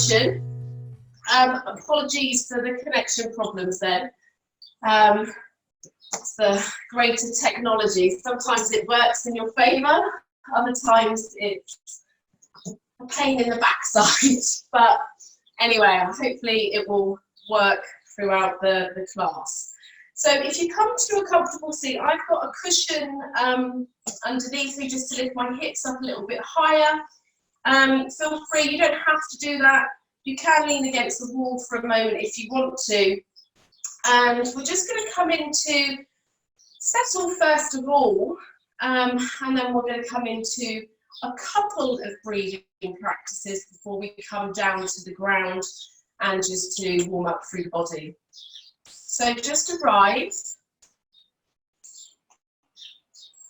position. Apologies for the connection problems then. It's the greater technology. Sometimes it works in your favour, other times it's a pain in the backside. But anyway, hopefully it will work throughout the class. So if you come to a comfortable seat, I've got a cushion underneath me just to lift my hips up a little bit higher. Feel free, you don't have to do that. You can lean against the wall for a moment if you want to. And we're just going to come into settle first of all, and then we're going to come into a couple of breathing practices before we come down to the ground and just to warm up through the body. So just arrive.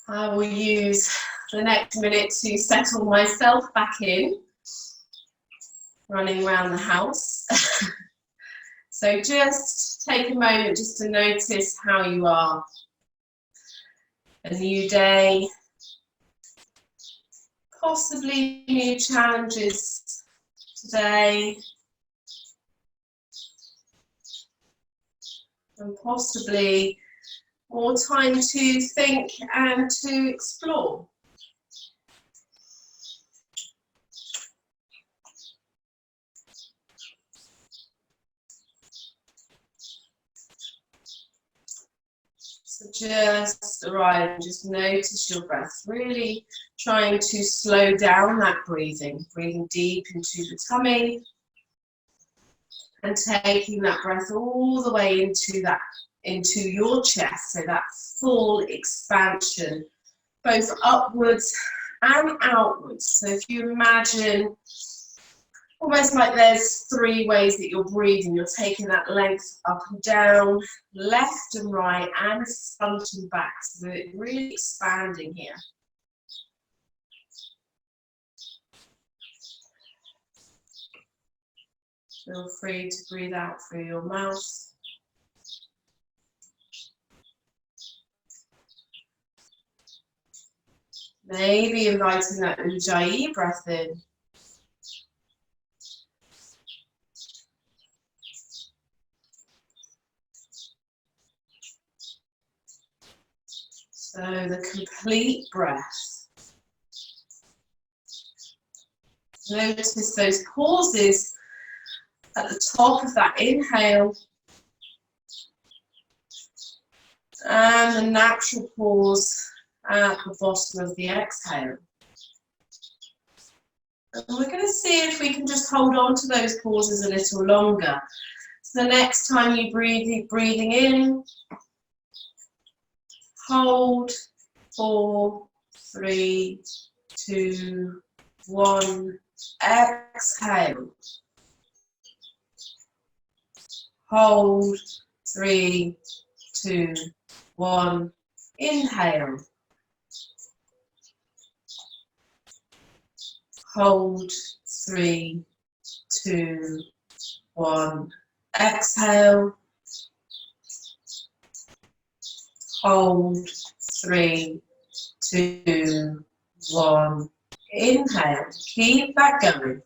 I will use the next minute to settle myself back in, running around the house. So just take a moment just to notice how you are. A new day, possibly new challenges today, and possibly more time to think and to explore. So just arrive, just notice your breath, really trying to slow down that breathing, breathing deep into the tummy and taking that breath all the way into your chest, so that full expansion, both upwards and outwards. So if you imagine almost like there's three ways that you're breathing. You're taking that length up and down, left and right, and front and back. So we're really expanding here. Feel free to breathe out through your mouth. Maybe inviting that Ujjayi breath in. So the complete breath. Notice those pauses at the top of that inhale and the natural pause at the bottom of the exhale. And we're going to see if we can just hold on to those pauses a little longer. So the next time you breathing in, hold, 4, 3, 2, 1, exhale. Hold, 3, 2, 1, inhale. Hold, 3, 2, 1, exhale. Hold, 3, 2, 1, inhale. Keep that going.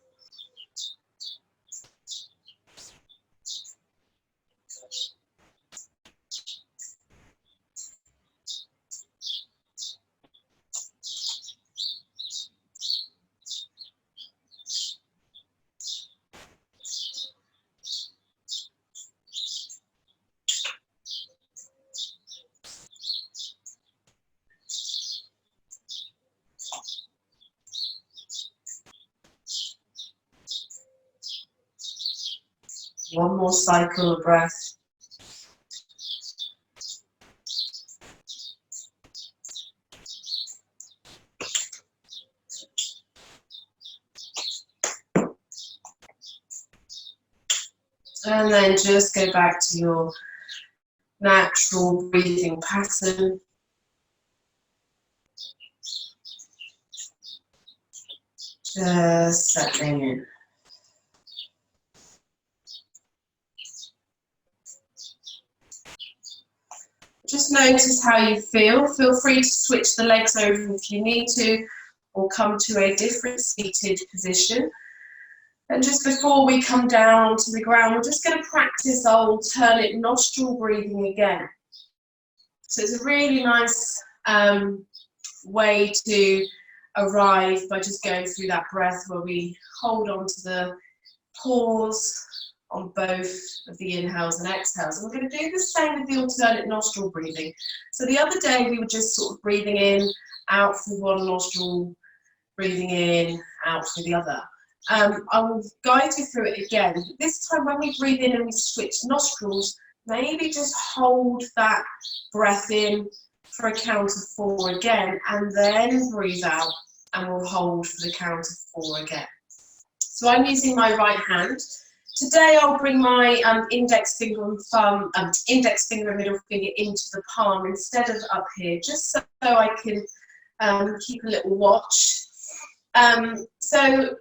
One more cycle of breath. And then just go back to your natural breathing pattern. Just settling in. Just notice how you feel. Feel free to switch the legs over if you need to, or come to a different seated position. And just before we come down to the ground, we're just going to practice our alternate nostril breathing again. So it's a really nice way to arrive by just going through that breath where we hold on to the pause on both of the inhales and exhales. And we're going to do the same with the alternate nostril breathing. So the other day we were just sort of breathing in, out through one nostril, breathing in, out through the other. I will guide you through it again. This time when we breathe in and we switch nostrils, maybe just hold that breath in for a count of 4 again, and then breathe out, and we'll hold for the count of 4 again. So I'm using my right hand. Today I'll bring my index finger and thumb, index finger and middle finger into the palm instead of up here, just so I can keep a little watch. So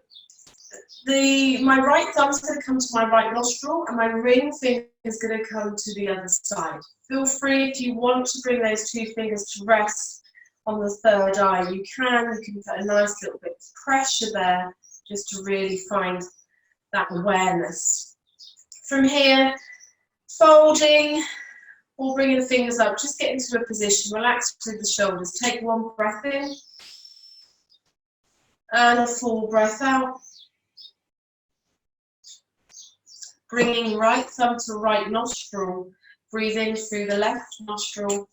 my right thumb's going to come to my right nostril, and my ring finger is going to come to the other side. Feel free, if you want to bring those 2 fingers to rest on the third eye, you can. You can put a nice little bit of pressure there just to really find that awareness. From here, folding or bringing the fingers up, just get into a position, relax through the shoulders. Take 1 breath in and a full breath out. Bringing right thumb to right nostril, breathe in through the left nostril.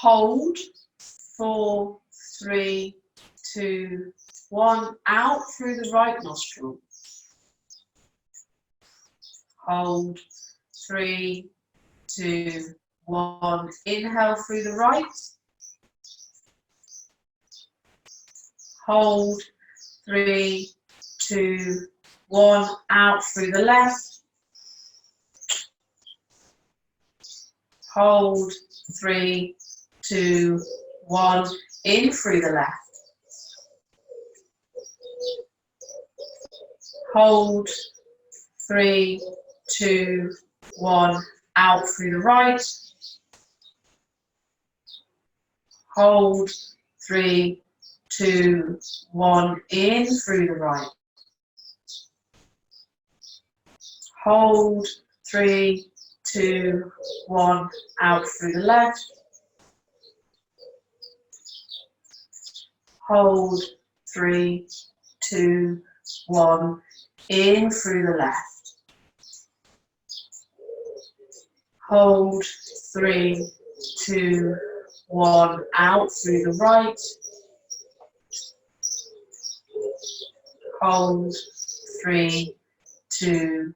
Hold, 4, 3, 2, 1, out through the right nostril. Hold, 3, 2, 1, inhale through the right. Hold, 3, 2, 1, out through the left. Hold, 3, 2, 1, in through the left. Hold, 3, 2, 1, out through the right. Hold, 3, 2, 1, in through the right. Hold, 3, 2, 1, out through the left. Hold, 3, 2, 1, in through the left. Hold, 3, 2, 1, out through the right. Hold, 3, 2,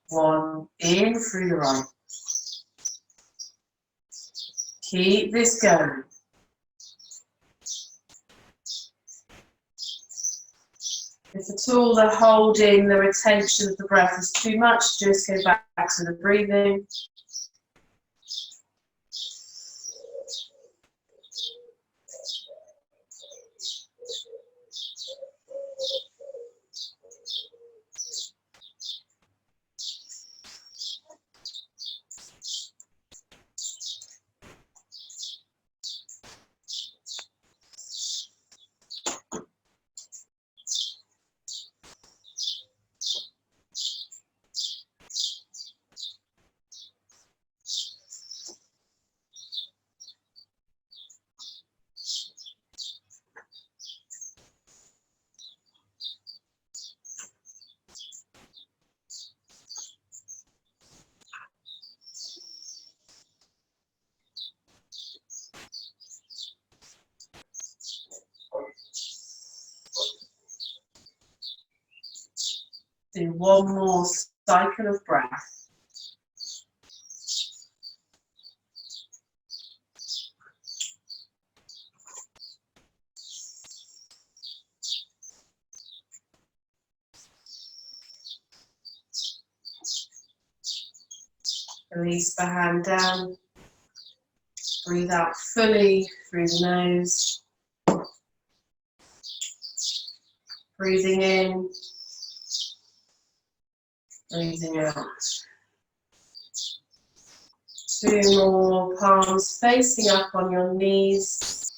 1, in through the right. Keep this going. If at all the holding, the retention of the breath is too much, just go back to the breathing. Do 1 more cycle of breath. Release the hand down. Breathe out fully through the nose. Breathing in. Breathing out. 2 more, palms facing up on your knees.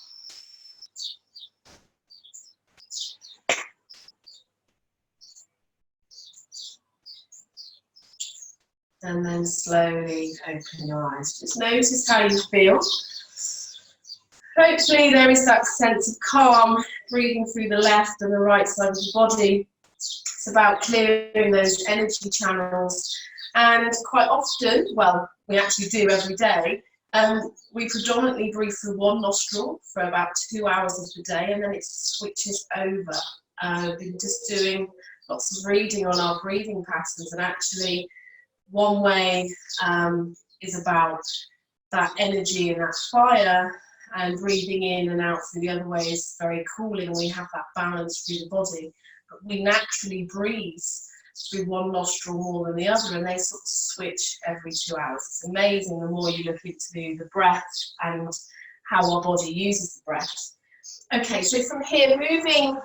And then slowly open your eyes. Just notice how you feel. Hopefully there is that sense of calm, breathing through the left and the right side of the body. It's about clearing those energy channels. And quite often, well, we actually do every day, we predominantly breathe through one nostril for about 2 hours of the day, and then it switches over. We've been just doing lots of reading on our breathing patterns, and actually one way is about that energy and that fire, and breathing in and out through the other way is very cooling, and we have that balance through the body. But we naturally breathe through one nostril more than the other, and they sort of switch every 2 hours. It's amazing the more you look into the breath and how our body uses the breath. Okay, so from here, moving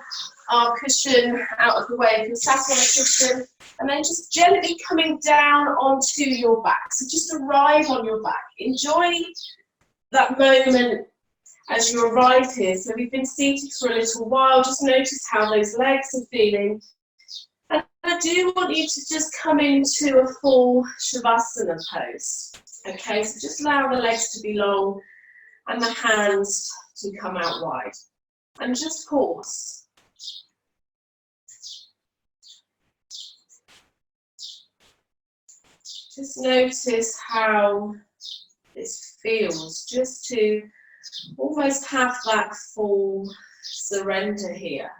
our cushion out of the way, if you're sat on a cushion, and then just gently coming down onto your back. So just arrive on your back. Enjoy that moment as you arrive here. So we've been seated for a little while. Just notice how those legs are feeling. And I do want you to just come into a full Shavasana pose. Okay, so just allow the legs to be long and the hands to come out wide. And just pause. Just notice how this feels, just to almost have that full surrender here.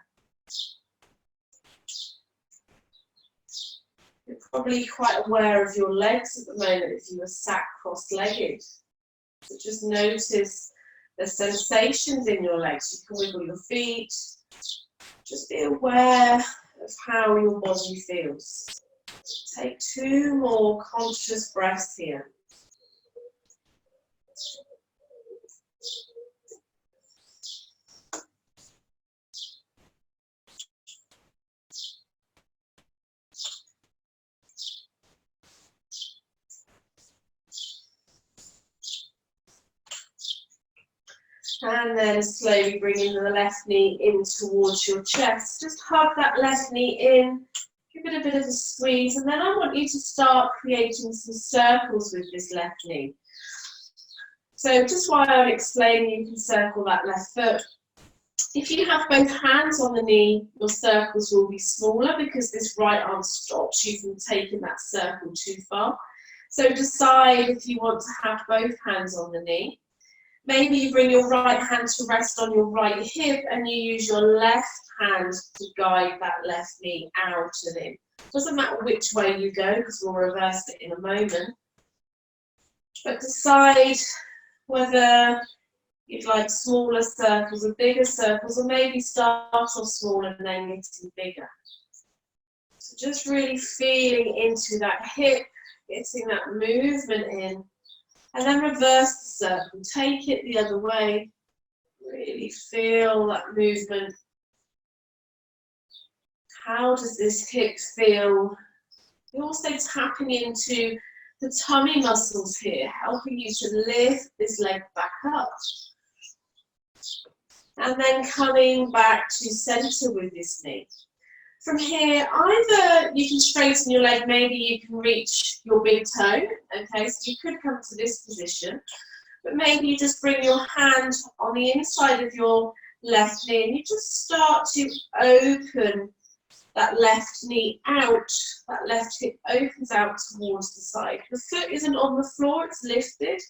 You're probably quite aware of your legs at the moment if you were sat cross-legged. So just notice the sensations in your legs. You can wiggle your feet. Just be aware of how your body feels. Take 2 more conscious breaths here. And then slowly bringing the left knee in towards your chest. Just hug that left knee in. Give it a bit of a squeeze, and then I want you to start creating some circles with this left knee. So just while I'm explaining, you can circle that left foot. If you have both hands on the knee, your circles will be smaller because this right arm stops you from taking that circle too far. So decide if you want to have both hands on the knee. Maybe you bring your right hand to rest on your right hip and you use your left hand to guide that left knee out and in. Doesn't matter which way you go because we'll reverse it in a moment. But decide whether you'd like smaller circles or bigger circles, or maybe start off small and then getting bigger. So just really feeling into that hip, getting that movement in. And then reverse the circle, take it the other way, really feel that movement. How does this hip feel? You're also tapping into the tummy muscles here, helping you to lift this leg back up. And then coming back to center with this knee. From here, either you can straighten your leg, maybe you can reach your big toe, okay, so you could come to this position, but maybe you just bring your hand on the inside of your left knee and you just start to open that left knee out, that left hip opens out towards the side. The foot isn't on the floor, it's lifted,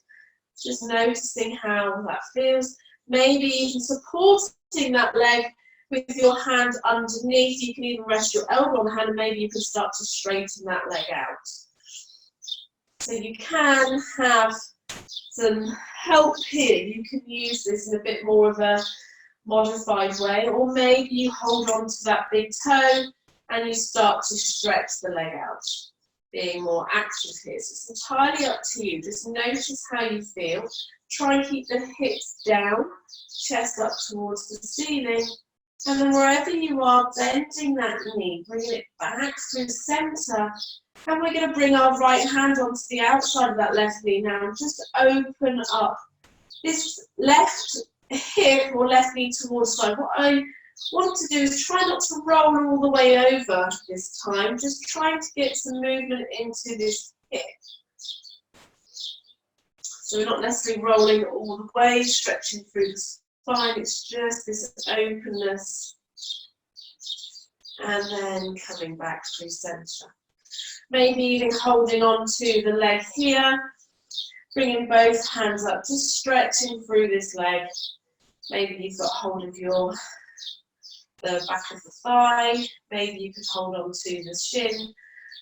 just noticing how that feels. Maybe even supporting that leg with your hand underneath. You can even rest your elbow on the hand and maybe you can start to straighten that leg out. So you can have some help here. You can use this in a bit more of a modified way, or maybe you hold on to that big toe and you start to stretch the leg out, being more active here. So it's entirely up to you. Just notice how you feel. Try and keep the hips down, chest up towards the ceiling. And then wherever you are, bending that knee, bringing it back through center. And we're going to bring our right hand onto the outside of that left knee now and just open up this left hip or left knee towards the side. What I want to do is try not to roll all the way over this time, just trying to get some movement into this hip. So we're not necessarily rolling all the way, stretching through the spine, it's just this openness. And then coming back through centre. Maybe even holding on to the leg here, bringing both hands up, just stretching through this leg. Maybe you've got hold of the back of the thigh, maybe you could hold on to the shin.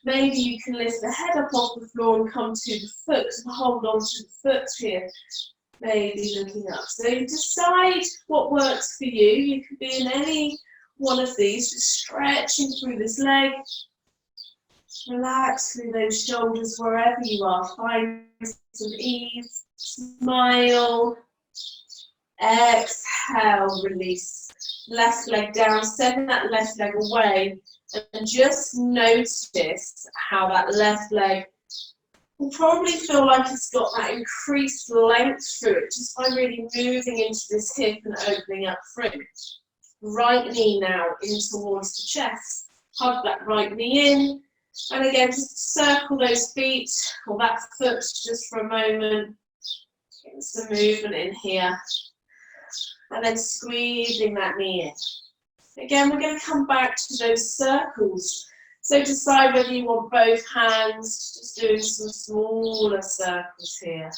Maybe you can lift the head up off the floor and come to the foot and hold on to the foot here. Maybe looking up. So you decide what works for you. You could be in any one of these, just stretching through this leg. Relax through those shoulders wherever you are. Find some ease. Smile. Exhale, release. Left leg down, send that left leg away. And just notice how that left leg will probably feel like it's got that increased length through it, just by really moving into this hip and opening up through. Right knee now in towards the chest. Hug that right knee in. And again, just circle those feet or that foot just for a moment. Getting some movement in here. And then squeezing that knee in. Again, we're going to come back to those circles. So decide whether you want both hands, just doing some smaller circles here.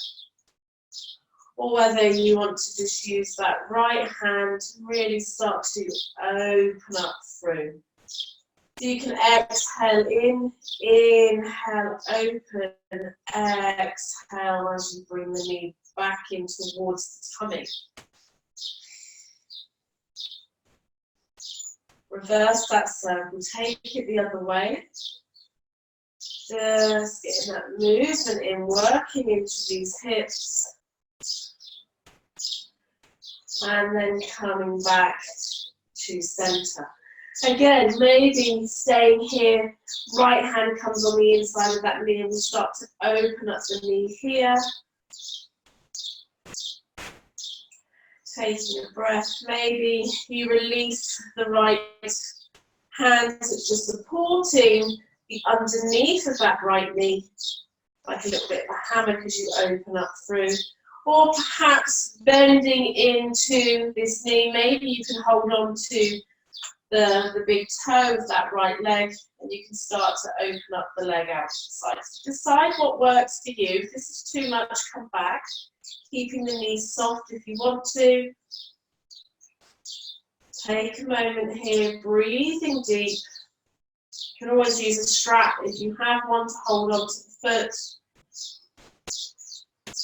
Or whether you want to just use that right hand to really start to open up through. So you can exhale in, inhale, open, exhale as you bring the knee back in towards the tummy. Reverse that circle, take it the other way. Just getting that movement in, working into these hips. And then coming back to centre. Again, maybe staying here, right hand comes on the inside of that knee and we start to open up the knee here. Taking a breath, maybe you release the right hand, it's just supporting the underneath of that right knee, like a little bit of a hammock as you open up through. Or perhaps bending into this knee, maybe you can hold on to the big toe of that right leg and you can start to open up the leg out to the side. So decide what works for you. If this is too much, come back. Keeping the knees soft if you want to. Take a moment here, breathing deep. You can always use a strap if you have one to hold on to the foot.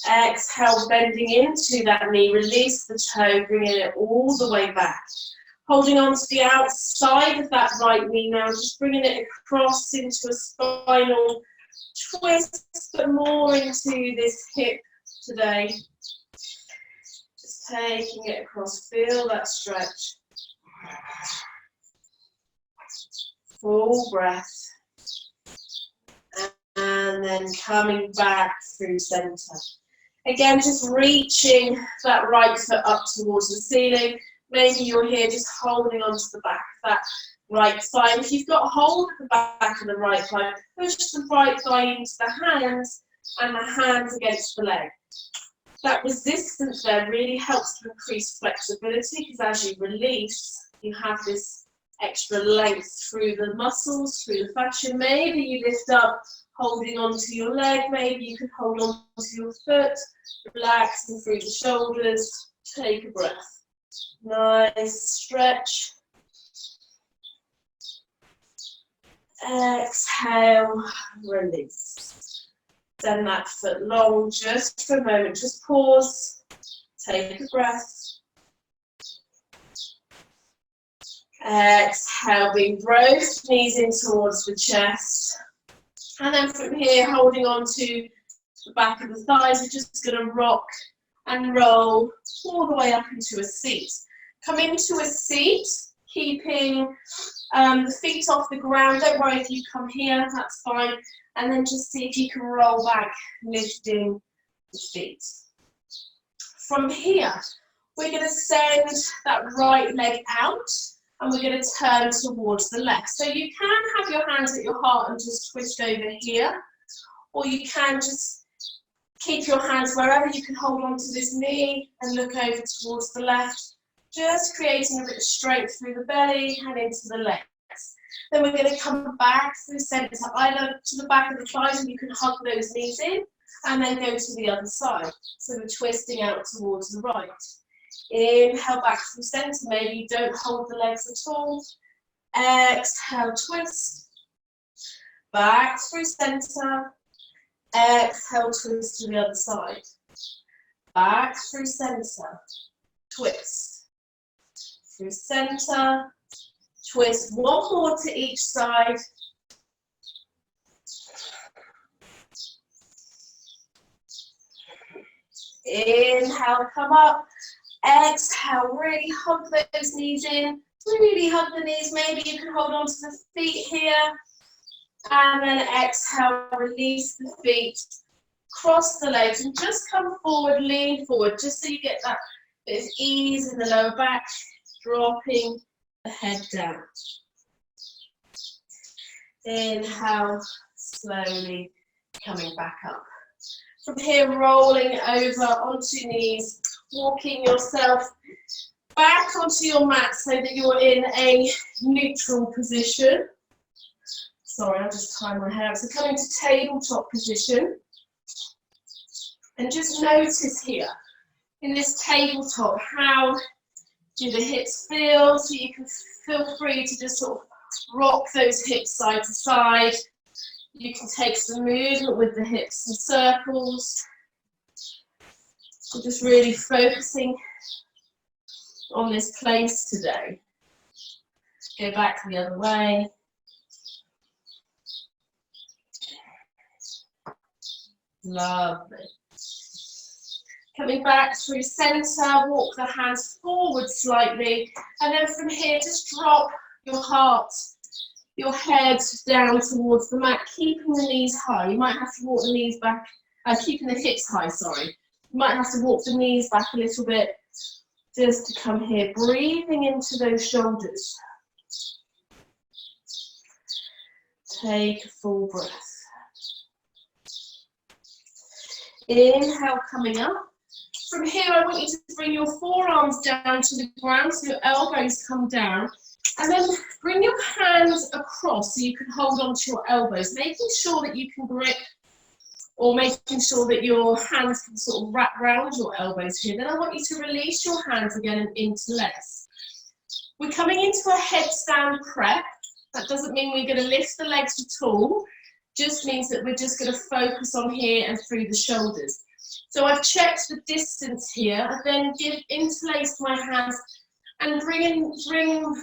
Exhale, bending into that knee, release the toe, bringing it all the way back. Holding on to the outside of that right knee now, just bringing it across into a spinal twist, but more into this hip today. Just taking it across, feel that stretch. Full breath. And then coming back through centre. Again, just reaching that right foot up towards the ceiling. Maybe you're here just holding onto the back of that right thigh. If you've got hold of the back of the right thigh, push the right thigh into the hands and the hands against the leg. That resistance there really helps to increase flexibility because as you release, you have this extra length through the muscles, through the fascia. Maybe you lift up, holding onto your leg. Maybe you can hold on to your foot, relaxing through the shoulders. Take a breath. Nice stretch. Exhale, release. Send that foot long just for a moment. Just pause. Take a breath. Exhale, big growth, knees in towards the chest. And then from here, holding on to the back of the thighs, we're just going to rock and roll all the way up into a seat. Come into a seat, keeping the feet off the ground. Don't worry if you come here, that's fine. And then just see if you can roll back, lifting the feet. From here, we're going to send that right leg out. And we're going to turn towards the left. So you can have your hands at your heart and just twist over here. Or you can just Keep your hands wherever you can hold on to this knee and look over towards the left, just creating a bit of strength through the belly and into the legs. Then we're going to come back through centre, either to the back of the thighs, and you can hug those knees in, and then go to the other side. So we're twisting out towards the right. Inhale back through centre, maybe you don't hold the legs at all. Exhale, twist. Back through centre. Exhale, twist to the other side. Back through centre. Twist. Through centre. Twist. One more to each side. Inhale, come up. Exhale, really hug those knees in. Really hug the knees. Maybe you can hold on to the feet here. And then exhale, release the feet. Cross the legs and just come forward, lean forward, just so you get that bit of ease in the lower back, dropping the head down. Inhale, slowly coming back up. From here, rolling over onto knees, walking yourself back onto your mat so that you're in a neutral position. Sorry, I'll just tie my hair. So coming to tabletop position. And just notice here, in this tabletop, how do the hips feel? So you can feel free to just sort of rock those hips side to side. You can take some movement with the hips in circles. So just really focusing on this place today. Go back the other way. Lovely. Coming back through centre, walk the hands forward slightly, and then from here just drop your heart, your head down towards the mat, keeping the knees high. You might have to walk the knees back, keeping the hips high, sorry. You might have to walk the knees back a little bit just to come here, breathing into those shoulders. Take a full breath. Inhale, coming up. From here, I want you to bring your forearms down to the ground, so your elbows come down. And then bring your hands across so you can hold on to your elbows, making sure that you can grip, or making sure that your hands can sort of wrap around your elbows here. Then I want you to release your hands again and interlace. We're coming into a headstand prep. That doesn't mean we're going to lift the legs at all. Just means that we're just going to focus on here and through the shoulders. So I've checked the distance here, and then interlace my hands and bring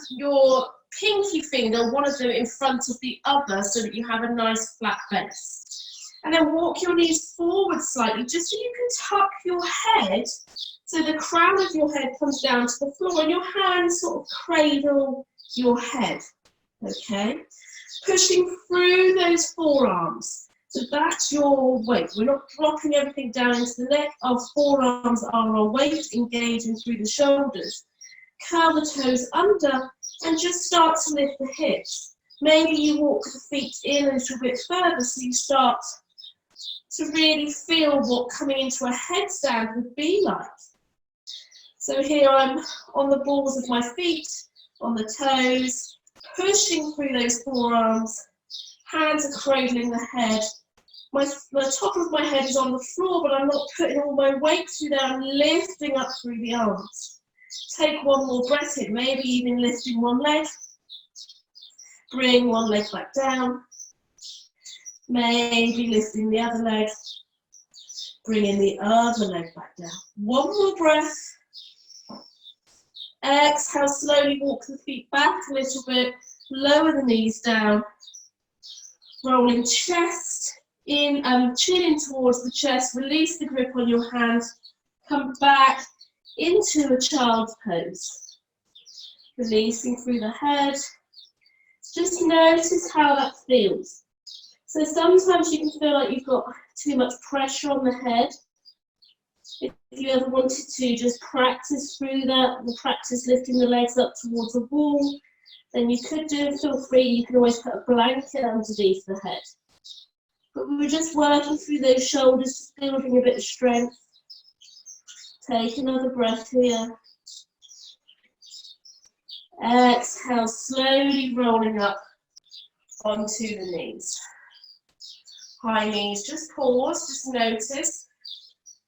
your pinky finger, one of them, in front of the other so that you have a nice flat base. And then walk your knees forward slightly just so you can tuck your head so the crown of your head comes down to the floor and your hands sort of cradle your head. Okay? Pushing through those forearms. So that's your weight. We're not dropping everything down into the neck. Our forearms are our weight, engaging through the shoulders. Curl the toes under and just start to lift the hips. Maybe you walk the feet in a little bit further so you start to really feel what coming into a headstand would be like. So here I'm on the balls of my feet, on the toes, pushing through those forearms, hands are cradling the head. The top of my head is on the floor, but I'm not putting all my weight through there. I'm lifting up through the arms. Take one more breath in, maybe even lifting one leg. Bring one leg back down. Maybe lifting the other leg. Bringing the other leg back down. One more breath. Exhale, slowly walk the feet back a little bit. Lower the knees down. Rolling chest in, chin in towards the chest. Release the grip on your hands. Come back into a child's pose. Releasing through the head. Just notice how that feels. So sometimes you can feel like you've got too much pressure on the head. If you ever wanted to just practice through that, and practice lifting the legs up towards the wall, then you could do it. Feel free, you can always put a blanket underneath the head. But we were just working through those shoulders, just building a bit of strength. Take another breath here. Exhale, slowly rolling up onto the knees. High knees, just pause, just notice.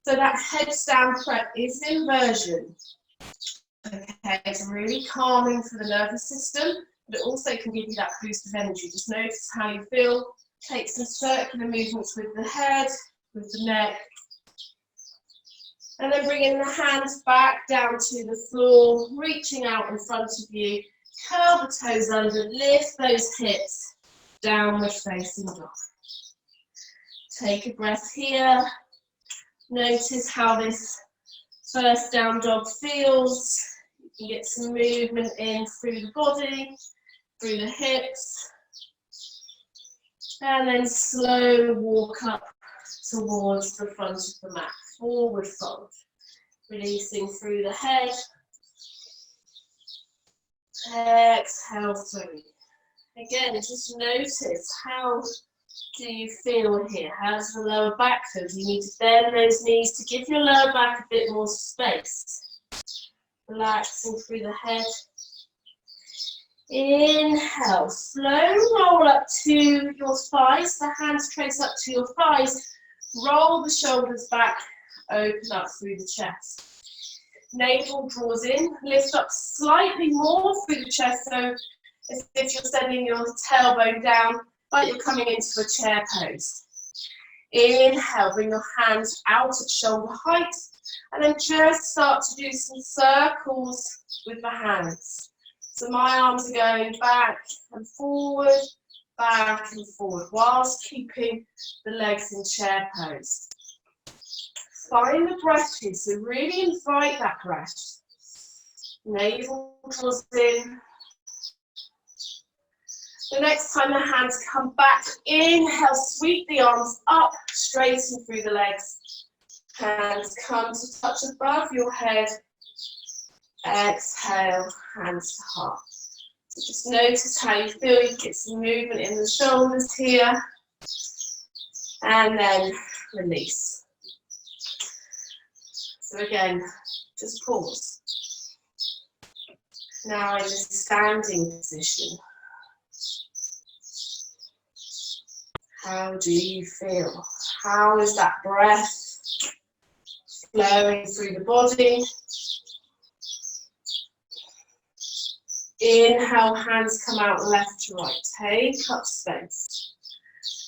So that headstand prep is an inversion. Okay, it's really calming for the nervous system, but it also can give you that boost of energy. Just notice how you feel. Take some circular movements with the head, with the neck. And then bringing the hands back down to the floor, reaching out in front of you. Curl the toes under, lift those hips, downward facing dog. Take a breath here. Notice how this first down dog feels. You can get some movement in through the body, through the hips. And then slow walk up towards the front of the mat. Forward fold. Releasing through the head. Exhale through. Again, just notice how do you feel here? How's the lower back feel? Do you need to bend those knees to give your lower back a bit more space? Relaxing through the head. Inhale, slow roll up to your thighs. The hands trace up to your thighs. Roll the shoulders back, open up through the chest. Navel draws in, lift up slightly more through the chest, so as if you're sending your tailbone down, like you're coming into a chair pose. Inhale, bring your hands out at shoulder height, and then just start to do some circles with the hands. So my arms are going back and forward, whilst keeping the legs in chair pose. Find the breath here, so really invite that breath. Navel draws in. The next time the hands come back, inhale, sweep the arms up, straighten through the legs. Hands come to touch above your head. Exhale, hands to heart. So just notice how you feel. You get some movement in the shoulders here. And then release. So again, just pause. Now in a standing position. How do you feel? How is that breath flowing through the body? Inhale, hands come out left to right. Take up space.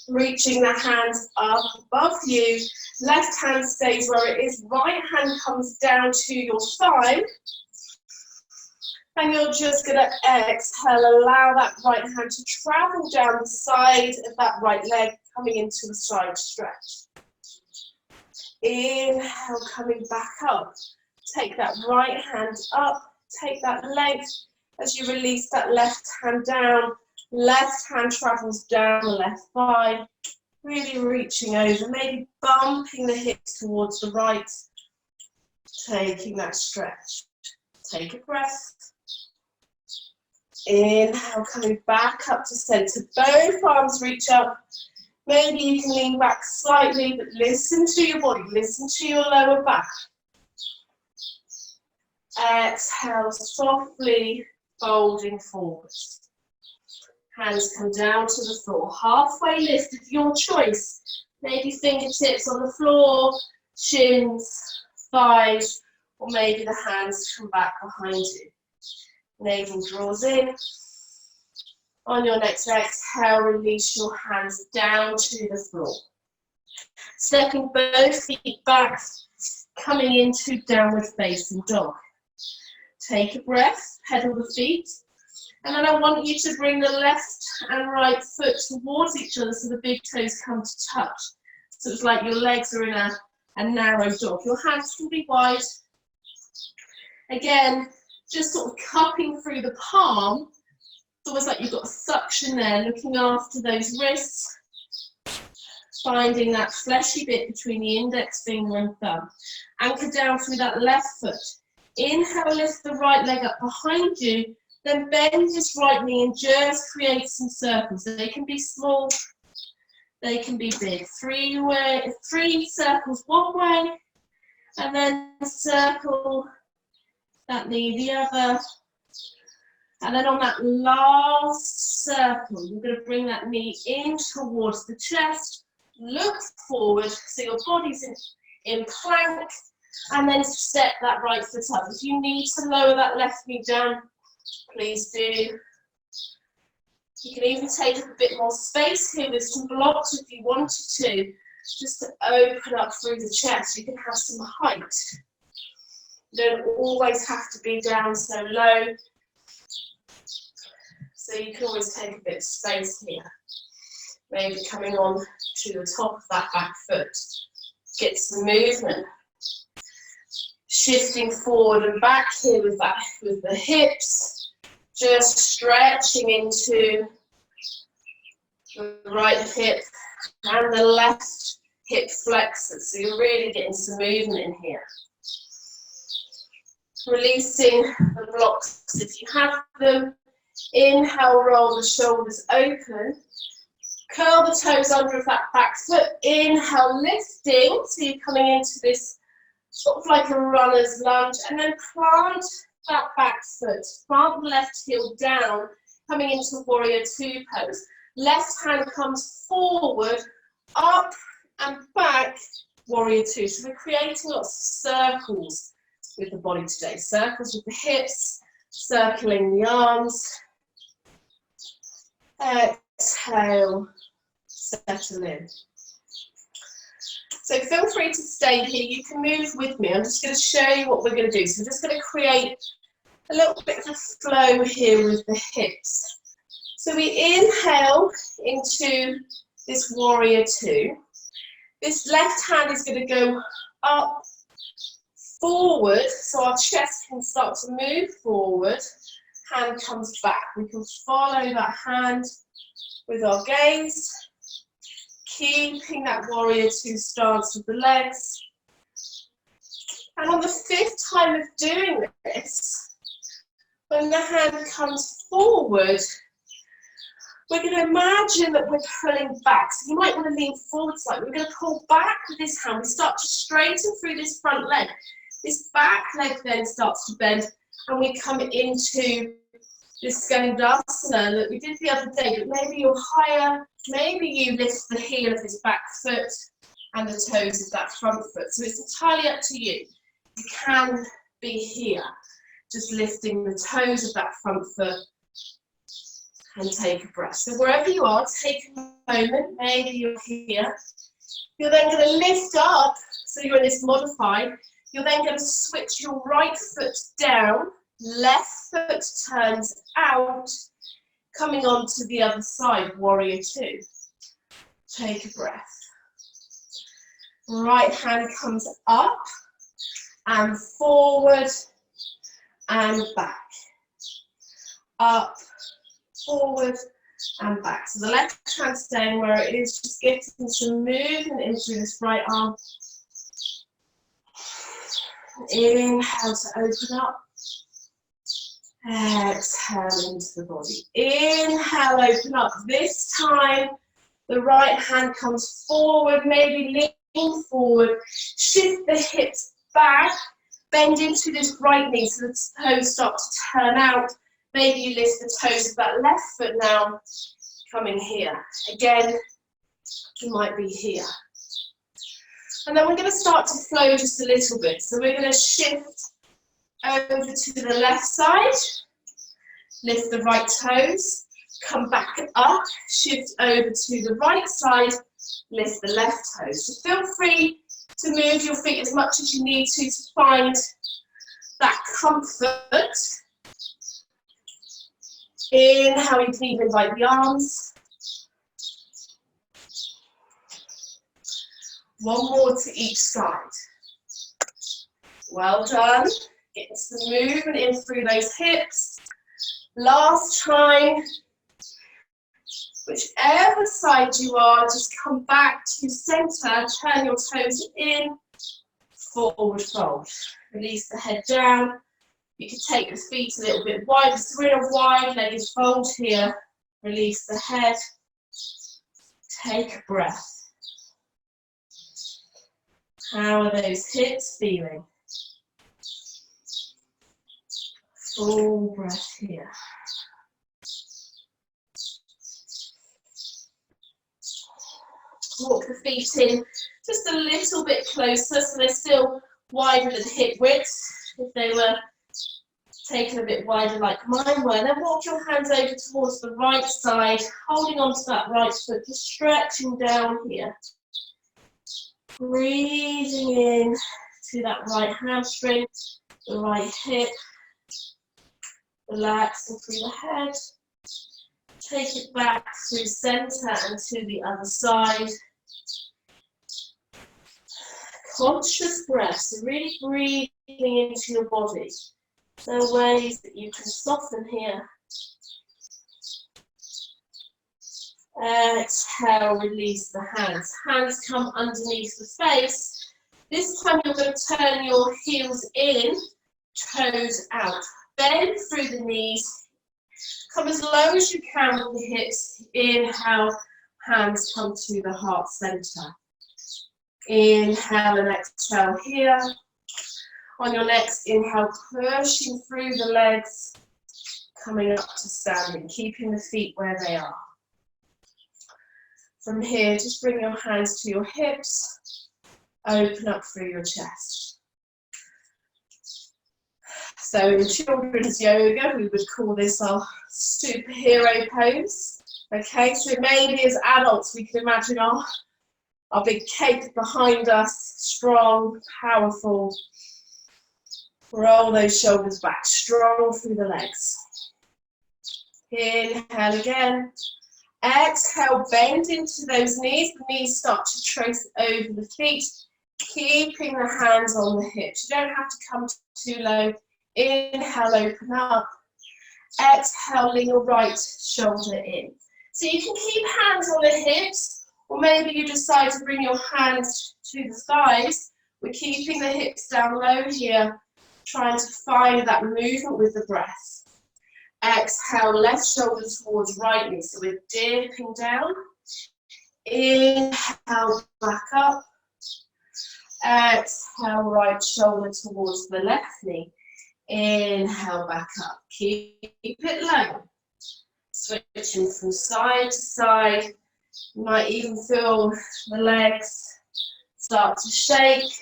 Reaching the hands up above you. Left hand stays where it is. Right hand comes down to your thigh. And you're just going to exhale, allow that right hand to travel down the side of that right leg, coming into a side stretch. Inhale, coming back up. Take that right hand up, take that length. As you release that left hand down, left hand travels down the left thigh, really reaching over, maybe bumping the hips towards the right, taking that stretch. Take a breath. Inhale, coming back up to center. Both arms reach up. Maybe you can lean back slightly, but listen to your body, listen to your lower back. Exhale, softly folding forwards. Hands come down to the floor. Halfway lift of your choice. Maybe fingertips on the floor, shins, thighs, or maybe the hands come back behind you. Navel draws in. On your next exhale, release your hands down to the floor. Stepping both feet back, coming into downward facing dog. Take a breath, pedal the feet, and then I want you to bring the left and right foot towards each other so the big toes come to touch. So it's like your legs are in a narrow dog. Your hands can be wide. Again, just sort of cupping through the palm. It's almost like you've got a suction there, looking after those wrists, finding that fleshy bit between the index finger and thumb. Anchor down through that left foot. Inhale, lift the right leg up behind you, then bend this right knee and just create some circles. They can be small, They can be big. Three circles one way, and then circle that knee the other. And then on that last circle, you're going to bring that knee in towards the chest, look forward so your body's in plank, and then step that right foot up. If you need to lower that left knee down, please do. You can even take up a bit more space here with some blocks if you wanted to, just to open up through the chest. You can have some height. You don't always have to be down so low. So you can always take a bit of space here. Maybe coming on to the top of that back foot. Get some movement. Shifting forward and back here with the hips. Just stretching into the right hip and the left hip flexors. So you're really getting some movement in here. Releasing the blocks if you have them. Inhale, roll the shoulders open. Curl the toes under that back foot. Inhale, lifting. So you're coming into this sort of like a runner's lunge. And then plant that back foot. Plant the left heel down, coming into warrior two pose. Left hand comes forward, up and back, warrior two. So we're creating lots of circles with the body today. Circles with the hips, circling the arms. Exhale, settle in. So feel free to stay here. You can move with me. I'm just going to show you what we're going to do. So we're just going to create a little bit of a flow here with the hips. So we inhale into this warrior two. This left hand is going to go up, forward, so our chest can start to move forward. Hand comes back. We can follow that hand with our gaze, keeping that warrior two stance with the legs. And on the fifth time of doing this, when the hand comes forward, we're going to imagine that we're pulling back. So you might want to lean forward slightly. We're going to pull back with this hand. We start to straighten through this front leg. This back leg then starts to bend, and we come into this skandasana that we did the other day, but maybe you're higher, maybe you lift the heel of this back foot and the toes of that front foot. So it's entirely up to you. You can be here, just lifting the toes of that front foot and take a breath. So wherever you are, take a moment, maybe you're here. You're then going to lift up, so you're in this modified. You're then going to switch your right foot down, left foot turns out, coming on to the other side, warrior two. Take a breath. Right hand comes up and forward and back. Up, forward and back. So the left hand staying where it is, just getting some movement into this right arm. Inhale to open up. Exhale into the body. Inhale, open up. This time, the right hand comes forward, maybe lean forward. Shift the hips back. Bend into this right knee so the toes start to turn out. Maybe you lift the toes of that left foot now, coming here. Again, you might be here. And then we're going to start to flow just a little bit. So we're going to shift over to the left side, lift the right toes, come back up, shift over to the right side, lift the left toes. So feel free to move your feet as much as you need to find that comfort. Inhale, you can even invite the arms. One more to each side. Well done. Getting some movement in through those hips. Last time. Whichever side you are, just come back to center. Turn your toes in. Forward fold. Release the head down. You can take the feet a little bit wider. So we're in a wide-legged fold here. Release the head. Take a breath. How are those hips feeling? Full breath here. Walk the feet in just a little bit closer so they're still wider than hip width. If they were taken a bit wider like mine were, then walk your hands over towards the right side, holding onto that right foot, just stretching down here. Breathing in to that right hamstring, the right hip, relaxing through the head. Take it back through centre and to the other side. Conscious breath, so really breathing into your body. There are ways that you can soften here. Exhale, release the hands. Hands come underneath the face. This time you're going to turn your heels in, toes out. Bend through the knees. Come as low as you can with the hips. Inhale, hands come to the heart center. Inhale and exhale here. On your next inhale, pushing through the legs, coming up to standing, keeping the feet where they are. From here, just bring your hands to your hips, open up through your chest. So in children's yoga, we would call this our superhero pose. Okay, so maybe as adults, we can imagine our big cape behind us, strong, powerful. Roll those shoulders back, strong through the legs. Inhale again. Exhale, bend into those knees. The knees start to trace over the feet, keeping the hands on the hips. You don't have to come too low. Inhale, open up. Exhale, lean your right shoulder in. So you can keep hands on the hips, or maybe you decide to bring your hands to the thighs. We're keeping the hips down low here, trying to find that movement with the breath. Exhale, left shoulder towards right knee, so we're dipping down. Inhale, back up. Exhale, right shoulder towards the left knee. Inhale, back up. Keep it low. Switching from side to side. You might even feel the legs start to shake.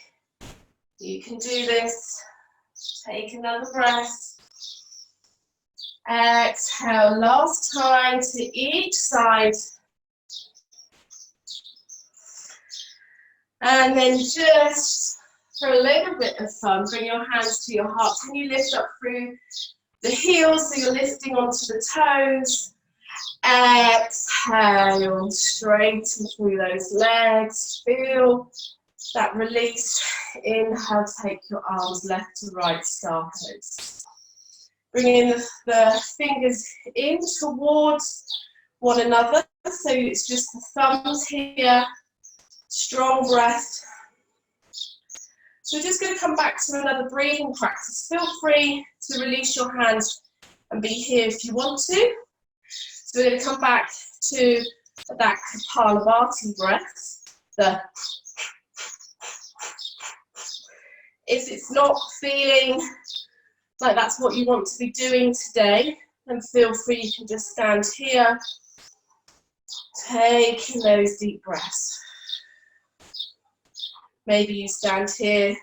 You can do this. Take another breath. Exhale, last time to each side. And then just for a little bit of fun, bring your hands to your heart. Can you lift up through the heels so you're lifting onto the toes? Exhale, straighten through those legs. Feel that release. Inhale, take your arms left to right, star pose. Bring in the fingers in towards one another, so it's just the thumbs here. Strong breath. So we're just going to come back to another breathing practice. Feel free to release your hands and be here if you want to. So we're going to come back to that Kapalabhati breath. If it's not feeling like that's what you want to be doing today, then feel free, you can just stand here, taking those deep breaths. Maybe you stand here,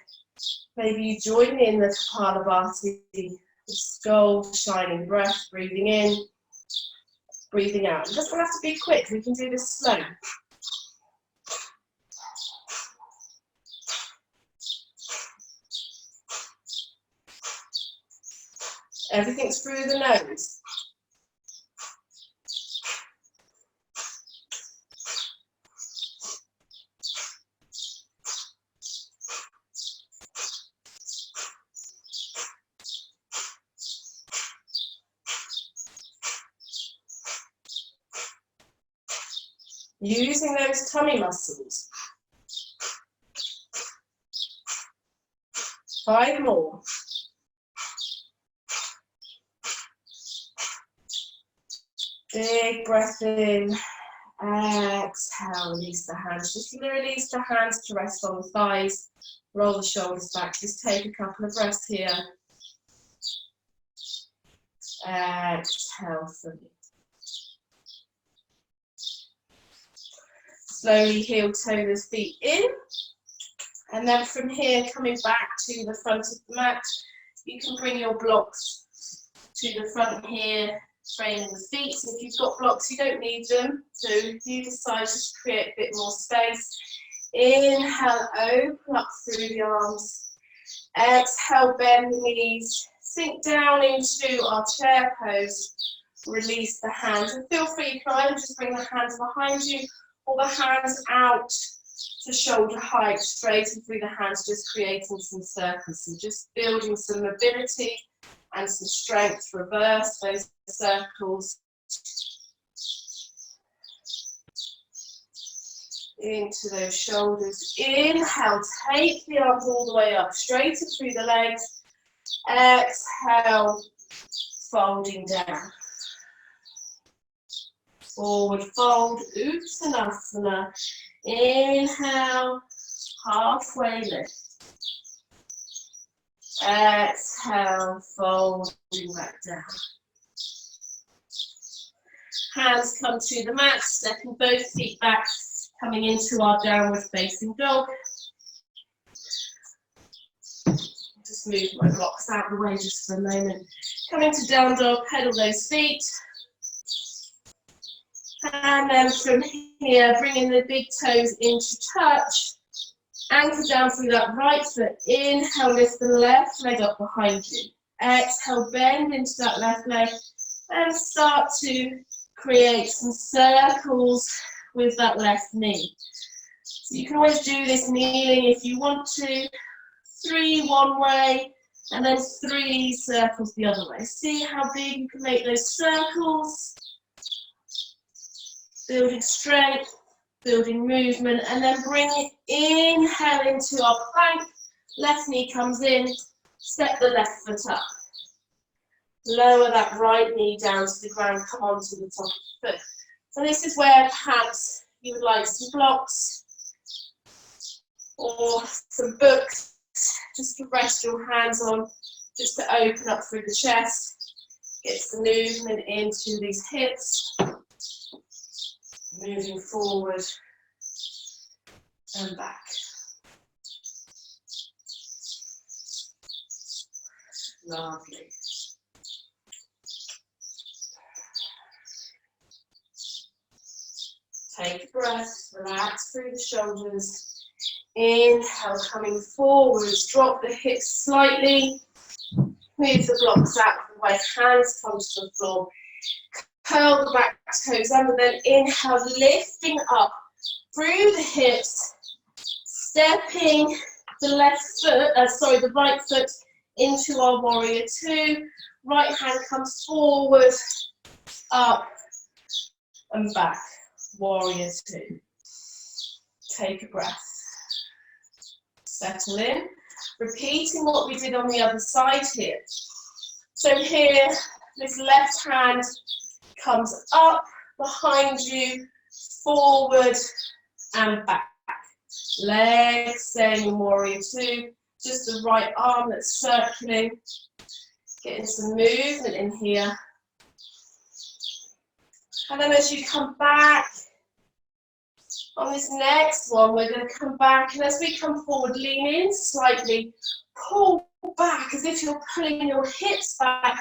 maybe you join me in the Kapalabhati, this gold shining breath, breathing in, breathing out. It doesn't have to be quick, we can do this slow. Everything's through the nose. Using those tummy muscles. 5 more. Big breath in, Exhale, release the hands. Just release the hands to rest on the thighs. Roll the shoulders back. Just take a couple of breaths here. Exhale fully. Slowly heel toe the feet in. And then from here, coming back to the front of the mat, you can bring your blocks to the front here, framing the feet. So if you've got blocks, you don't need them. So if you decide to create a bit more space, inhale, open up through the arms. Exhale, bend the knees. Sink down into our chair pose. Release the hands. And feel free, you can either just bring the hands behind you or the hands out to shoulder height, straighten through the hands, just creating some circles. So just building some mobility and some strength. Reverse those circles into those shoulders. Inhale, take the arms all the way up, straighten through the legs. Exhale, folding down. Forward fold, Uttanasana. Inhale, halfway lift. Exhale, folding back down. Hands come to the mat, stepping both feet back, coming into our downward facing dog. Just move my blocks out of the way just for a moment. Coming to down dog, pedal those feet. And then from here, bringing the big toes into touch. Anchor down through that right foot. Inhale, lift the left leg up behind you. Exhale, bend into that left leg. And start to create some circles with that left knee. So you can always do this kneeling if you want to. 3 one way, and then 3 circles the other way. See how big you can make those circles. Building strength, building movement, and then bring it, inhale into our plank. Left knee comes in, step the left foot up. Lower that right knee down to the ground, come onto the top of the foot. So this is where perhaps you would like some blocks or some books just to rest your hands on, just to open up through the chest, get some movement into these hips, moving forward and back. Lovely. Take a breath, relax through the shoulders. Inhale, coming forwards, drop the hips slightly, move the blocks out of the way, hands come to the floor, curl the back toes under, then inhale, lifting up through the hips, stepping the the right foot into our warrior 2, right hand comes forward, up and back, warrior 2. Take a breath. Settle in, repeating what we did on the other side here. So here, this left hand comes up behind you, forward and back. Legs staying in warrior 2, just the right arm that's circling, getting some movement in here. And then as you come back, on this next one, we're going to come back, and as we come forward, lean in slightly, pull back as if you're pulling your hips back,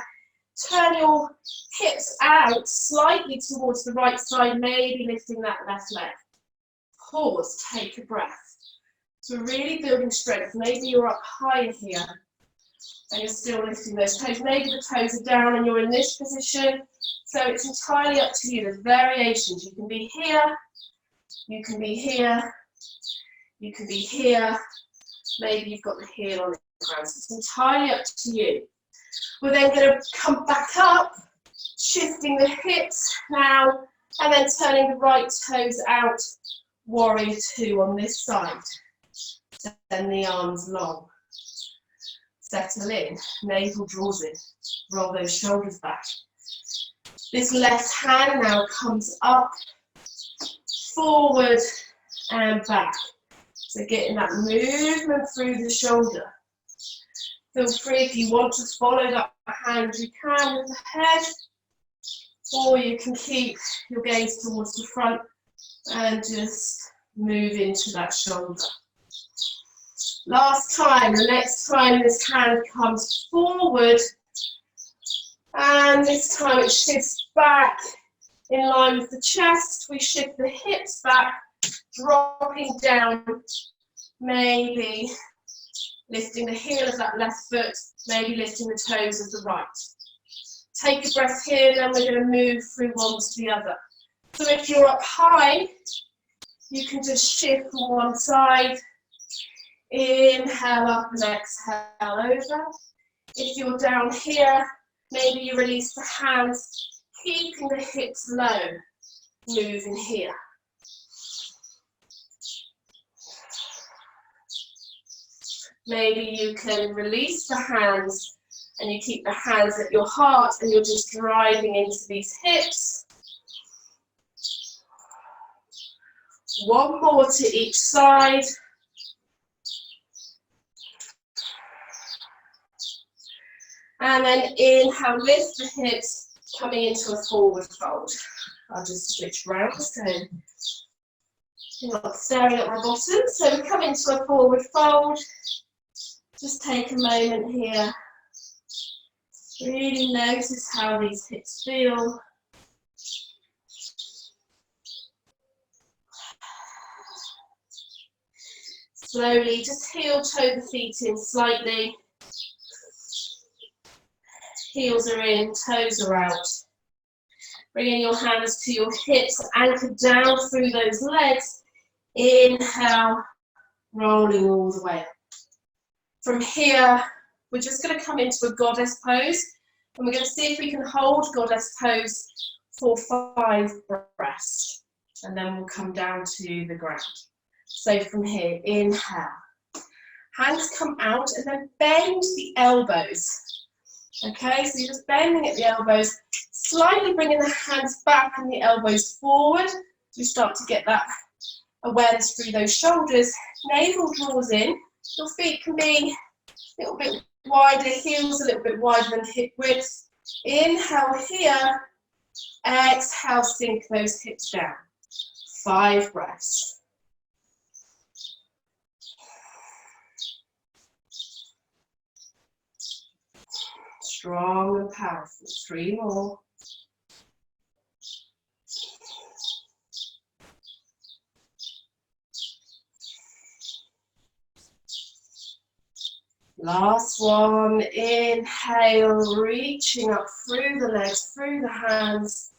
turn your hips out slightly towards the right side, maybe lifting that left leg. Pause, take a breath. So we're really building strength. Maybe you're up higher here, and you're still lifting those toes. Maybe the toes are down and you're in this position. So it's entirely up to you. There's variations. You can be here, you can be here, you can be here, maybe you've got the heel on the ground, so it's entirely up to you. We're then going to come back up, shifting the hips now, and then turning the right toes out, warrior 2 on this side. Send the arms long. Settle in, navel draws in, roll those shoulders back. This left hand now comes up, forward and back. So getting that movement through the shoulder. Feel free if you want to follow that hand, you can with the head, or you can keep your gaze towards the front and just move into that shoulder. Last time, the next time this hand comes forward, and this time it shifts back in line with the chest. We shift the hips back, dropping down, maybe lifting the heel of that left foot, maybe lifting the toes of the right. Take a breath here, then we're going to move through one to the other. So if you're up high, you can just shift from one side, inhale up and exhale over. If you're down here, maybe you release the hands, keeping the hips low, moving here. Maybe you can release the hands and you keep the hands at your heart and you're just driving into these hips. One more to each side. And then inhale, lift the hips, coming into a forward fold. I'll just switch round so you're not staring at my bottom. So we come into a forward fold. Just take a moment here. Really notice how these hips feel. Slowly, just heel toe the feet in slightly. Heels are in, toes are out. Bringing your hands to your hips, anchored down through those legs. Inhale, rolling all the way up. From here, we're just going to come into a goddess pose, and we're going to see if we can hold goddess pose for 5 breaths, and then we'll come down to the ground. So from here, inhale. Hands come out and then bend the elbows. Okay, so you're just bending at the elbows, slightly bringing the hands back and the elbows forward. You start to get that awareness through those shoulders. Navel draws in. Your feet can be a little bit wider, heels a little bit wider than hip width. Inhale here. Exhale, sink those hips down. 5 breaths. Strong and powerful. 3 more. Last one. Inhale, reaching up through the legs, through the hands.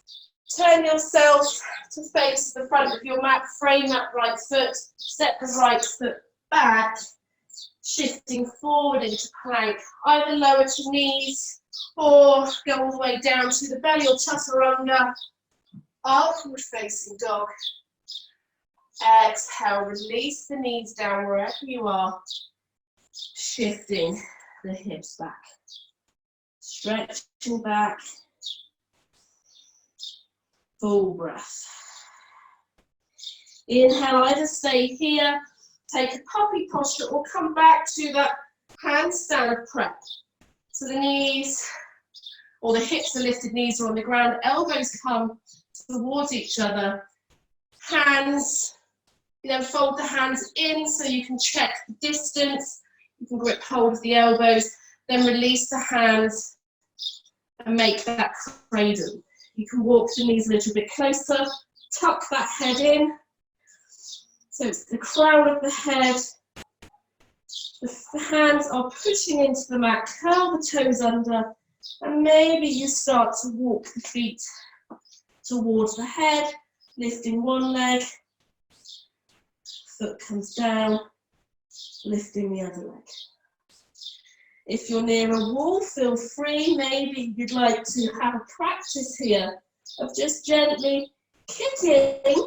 Turn yourself to face the front of your mat. Frame that right foot. Step the right foot back. Shifting forward into plank, either lower to knees or go all the way down to the belly or chaturanga, upward facing dog. Exhale, release the knees down wherever you are, shifting the hips back, stretching back, full breath. Inhale, either stay here, take a puppy posture, or come back to that handstand prep. So the knees, or the hips are lifted, knees are on the ground, elbows come towards each other. Hands, you then fold the hands in so you can check the distance. You can grip hold of the elbows, then release the hands and make that cradle. You can walk the knees a little bit closer, tuck that head in. So it's the crown of the head. The hands are pushing into the mat, curl the toes under, and maybe you start to walk the feet towards the head, lifting one leg, foot comes down, lifting the other leg. If you're near a wall, feel free, maybe you'd like to have a practice here of just gently kicking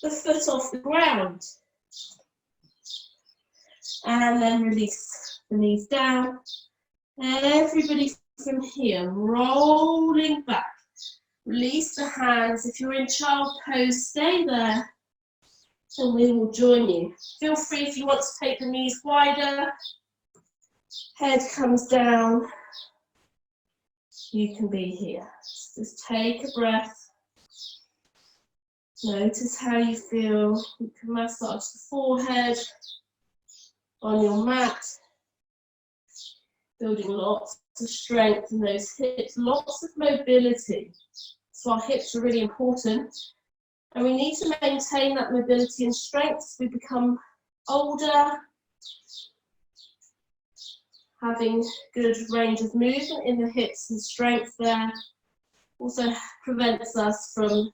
the foot off the ground. And then release the knees down. And everybody from here, rolling back. Release the hands. If you're in child pose, stay there and we will join you. Feel free if you want to take the knees wider. Head comes down. You can be here. Just take a breath. Notice how you feel. You can massage the forehead on your mat. Building lots of strength in those hips, lots of mobility. So our hips are really important. And we need to maintain that mobility and strength as we become older. Having good range of movement in the hips and strength there also prevents us from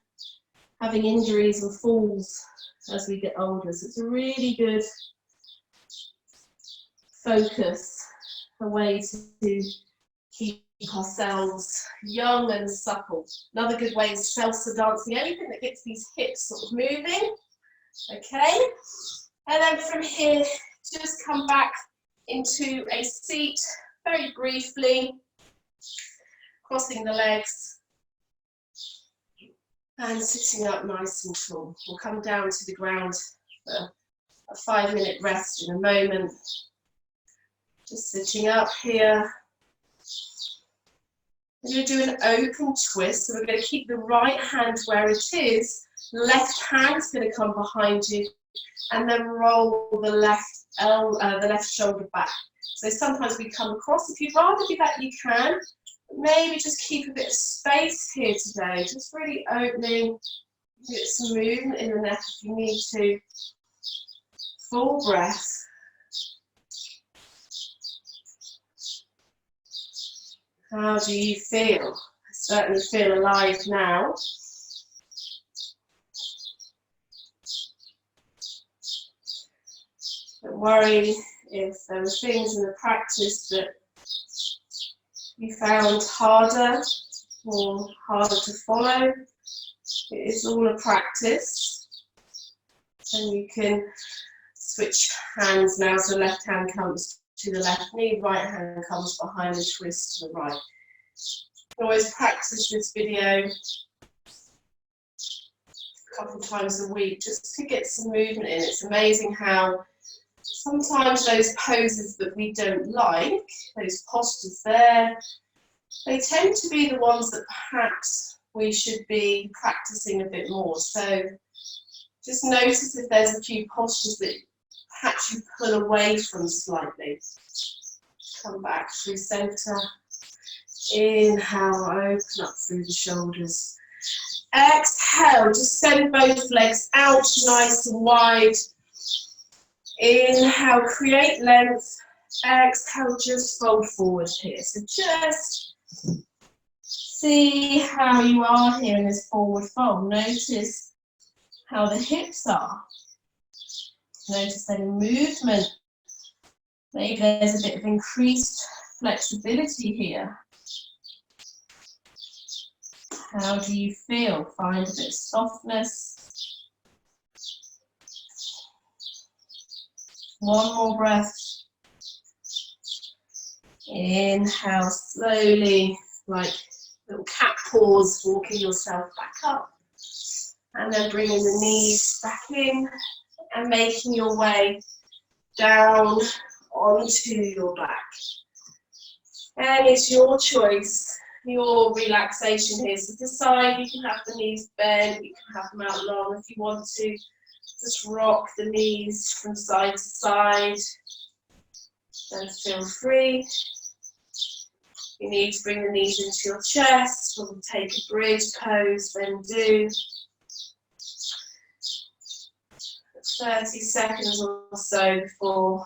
having injuries and falls as we get older. So it's a really good focus, a way to keep ourselves young and supple. Another good way is salsa dancing, anything that gets these hips sort of moving. Okay, and then from here, just come back into a seat very briefly, crossing the legs and sitting up nice and tall. We'll come down to the ground for a 5-minute rest in a moment. Just sitting up here. We're going to do an open twist, so we're going to keep the right hand where it is, left hand's going to come behind you, and then roll the left shoulder back. So sometimes we come across. If you'd rather do that, you can. Maybe just keep a bit of space here today, just really opening, get some movement in the neck if you need to. Full breath. How do you feel? I certainly feel alive now. Don't worry if there were things in the practice that you found harder or harder to follow. It is all a practice. And you can switch hands now, so the left hand comes to the left knee, right hand comes behind the twist to the right. You can always practice this video a couple of times a week just to get some movement in. It's amazing how sometimes those poses that we don't like, those postures there, they tend to be the ones that perhaps we should be practicing a bit more. So just notice if there's a few postures that perhaps you pull away from slightly. Come back through center. Inhale, open up through the shoulders. Exhale, just send both legs out nice and wide. Inhale, create length. Exhale, just fold forward here. So just see how you are here in this forward fold. Notice how the hips are. Notice any movement. Maybe there's a bit of increased flexibility here. How do you feel? Find a bit of softness. One more breath. Inhale slowly, like little cat paws, walking yourself back up. And then bringing the knees back in and making your way down onto your back. And it's your choice, your relaxation here. So decide, you can have the knees bent, you can have them out long if you want to. Just rock the knees from side to side. Then feel free. You need to bring the knees into your chest. We'll take a bridge pose, then do 30 seconds or so before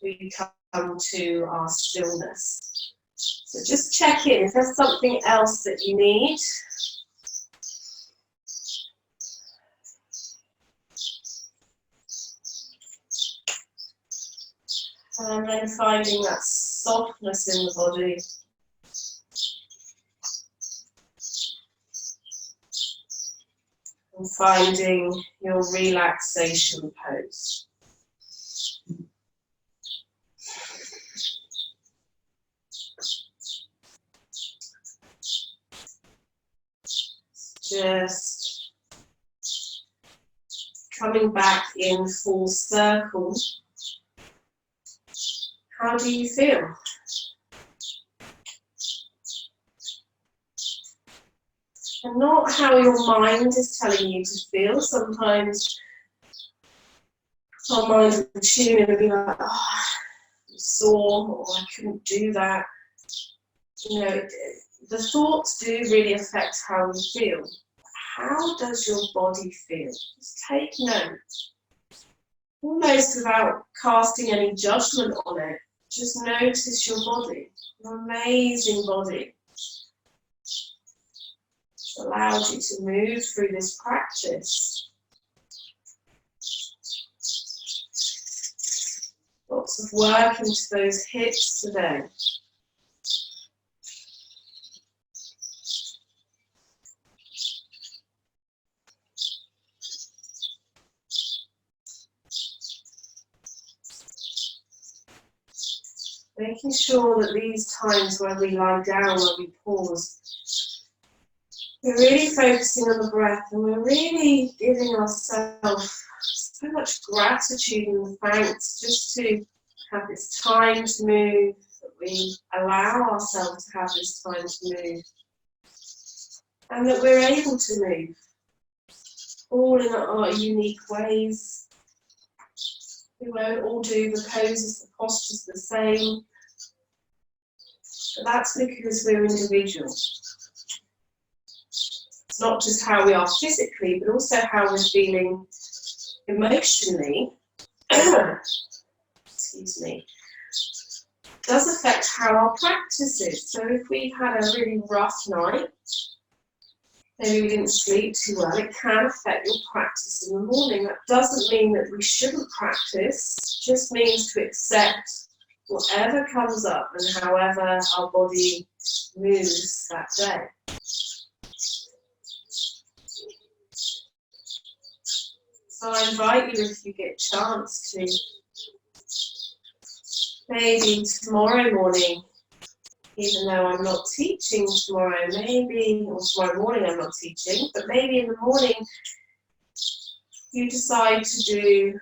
we come to our stillness. So just check in if there's something else that you need. And then finding that softness in the body. And finding your relaxation pose. Just coming back in full circle. How do you feel? And not how your mind is telling you to feel. Sometimes our mind will tune in and be like, oh, I'm sore, or I couldn't do that. You know, the thoughts do really affect how you feel. How does your body feel? Just take note. Almost without casting any judgment on it. Just notice your body, your amazing body. It's allowed you to move through this practice. Lots of work into those hips today. Making sure that these times where we lie down, where we pause, we're really focusing on the breath and we're really giving ourselves so much gratitude and thanks just to have this time to move, that we allow ourselves to have this time to move, and that we're able to move, all in our unique ways. We won't all do the poses, the postures the same, but that's because we're individual. It's not just how we are physically, but also how we're feeling emotionally. Excuse me. Does affect how our practice is. So if we've had a really rough night, maybe we didn't sleep too well, it can affect your practice in the morning. That doesn't mean that we shouldn't practice, it just means to accept whatever comes up and however our body moves that day. So I invite you, if you get a chance to, maybe tomorrow morning, even though I'm not teaching tomorrow, maybe, or tomorrow morning I'm not teaching, but maybe in the morning you decide to do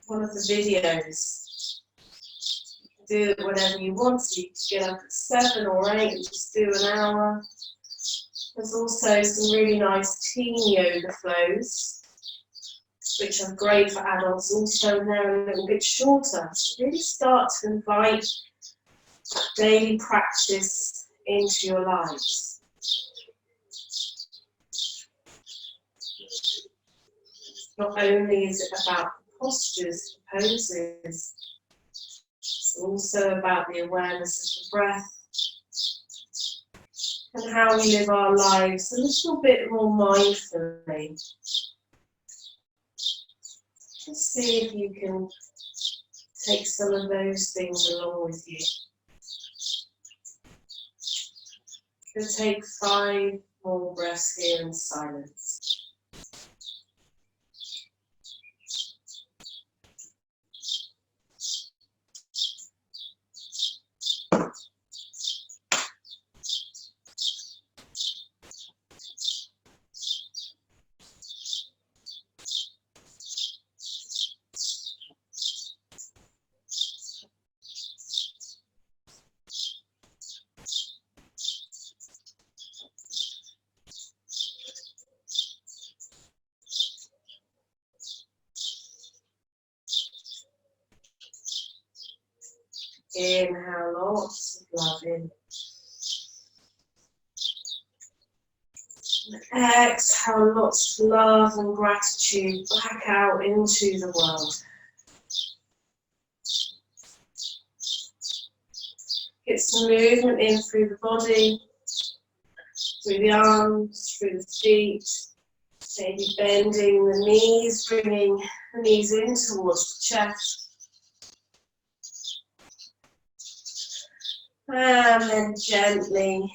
one of the videos. Do it whenever you want, so you can get up at 7 or 8 and just do an hour. There's also some really nice teen yoga flows, which are great for adults also, and they're a little bit shorter. So really start to invite that daily practice into your lives. Not only is it about the postures, the poses, it's also about the awareness of the breath and how we live our lives a little bit more mindfully. Just see if you can take some of those things along with you. We'll take 5 more breaths here in silence. Inhale lots of love in. And exhale lots of love and gratitude back out into the world. Get some movement in through the body, through the arms, through the feet. Maybe bending the knees, bringing the knees in towards the chest. And then gently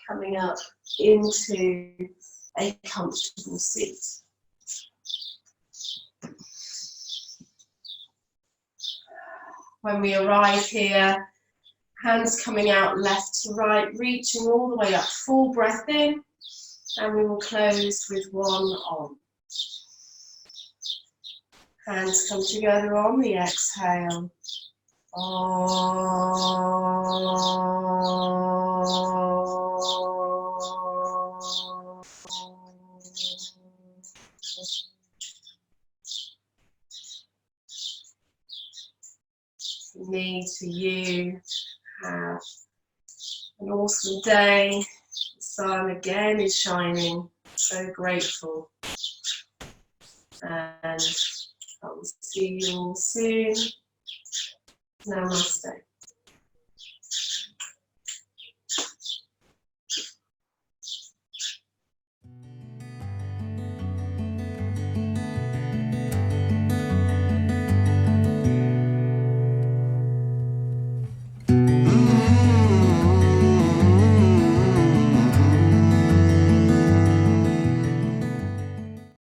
coming up into a comfortable seat. When we arrive here, hands coming out left to right, reaching all the way up, full breath in, And we will close with one on. Hands come together on the exhale. From me to you, have an awesome day. The sun again is shining. So grateful. And I will see you all soon. Namaste.